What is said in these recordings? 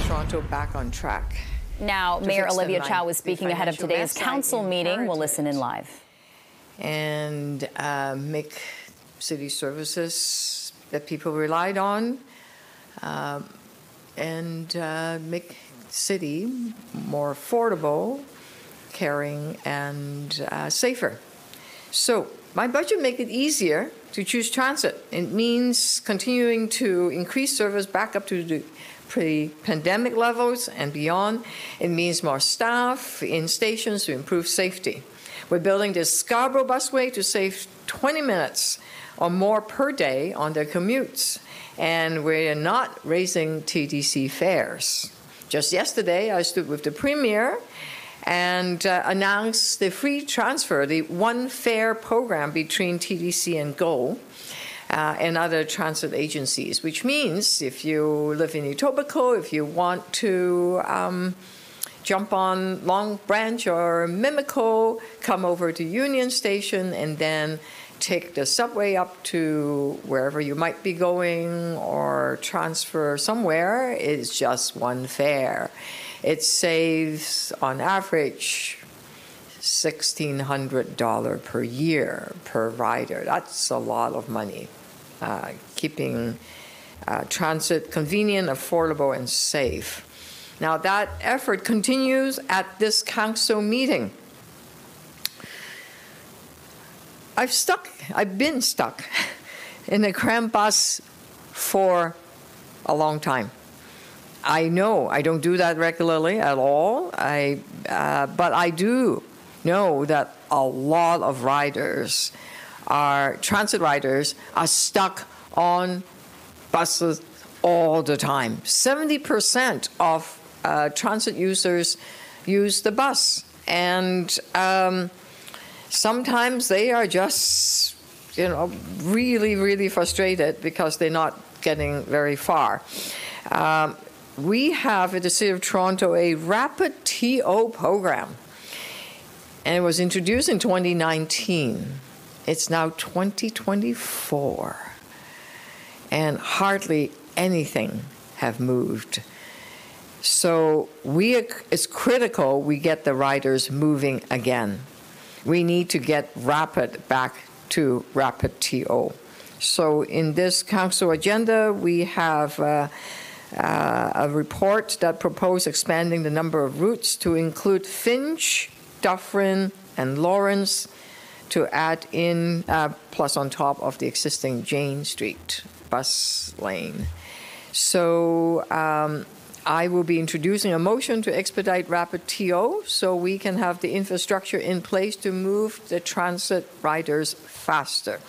Toronto back on track. Now, Mayor Olivia Chow was speaking ahead of today's council meeting. We'll listen in live. And make city services that people relied on, and make city more affordable, caring, and safer. So my budget make it easier to choose transit. It means continuing to increase service back up to the pre-pandemic levels and beyond. It means more staff in stations to improve safety. We're building this Scarborough busway to save 20 minutes or more per day on their commutes. And we're not raising TTC fares. Just yesterday, I stood with the Premier and announced the free transfer, the one fare program between TTC and GO and other transit agencies, which means if you live in Etobicoke, if you want to jump on Long Branch or Mimico, come over to Union Station, and then take the subway up to wherever you might be going or transfer somewhere, it's just one fare. It saves, on average, $1,600 per year per rider. That's a lot of money, keeping transit convenient, affordable, and safe. Now, that effort continues at this council meeting. I've been stuck in a cram bus for a long time. I know I don't do that regularly at all, but I do know that a lot of riders, transit riders, are stuck on buses all the time. 70% of transit users use the bus, and sometimes they are just, really, really frustrated because they're not getting very far. We have at the City of Toronto a rapid TO program, and it was introduced in 2019. It's now 2024, and hardly anything have moved. So it's critical we get the riders moving again. We need to get rapid back to rapid TO. So in this council agenda, we have a report that proposed expanding the number of routes to include Finch, Dufferin, and Lawrence, to add in, plus on top of the existing Jane Street bus lane. So I will be introducing a motion to expedite rapid TO so we can have the infrastructure in place to move the transit riders faster.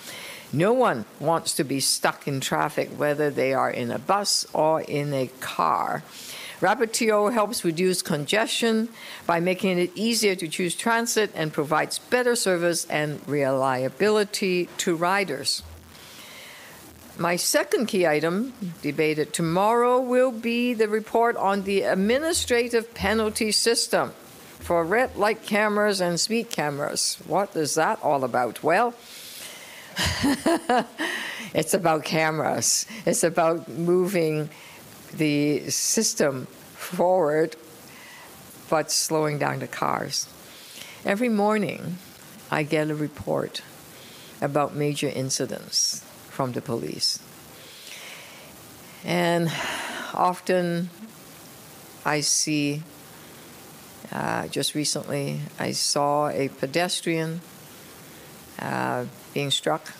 No one wants to be stuck in traffic, whether they are in a bus or in a car. Rapid TO helps reduce congestion by making it easier to choose transit and provides better service and reliability to riders. My second key item, debated tomorrow, will be the report on the administrative penalty system for red light cameras and speed cameras. What is that all about? Well, it's about cameras. It's about moving the system forward, but slowing down the cars. Every morning, I get a report about major incidents from the police. And often I see, just recently, I saw a pedestrian being struck.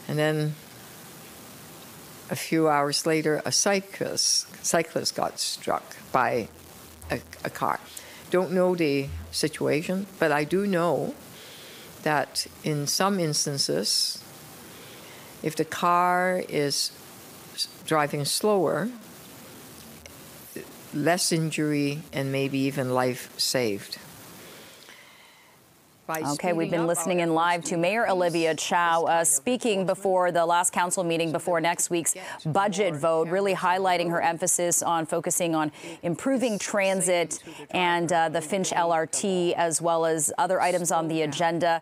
And then a few hours later, a cyclist got struck by a car. Don't know the situation, but I do know that in some instances, if the car is driving slower, less injury and maybe even life saved. Okay, we've been listening in live to Mayor Olivia Chow speaking before the last council meeting before next week's budget vote, really highlighting her emphasis on focusing on improving transit and the Finch LRT, as well as other items on the agenda.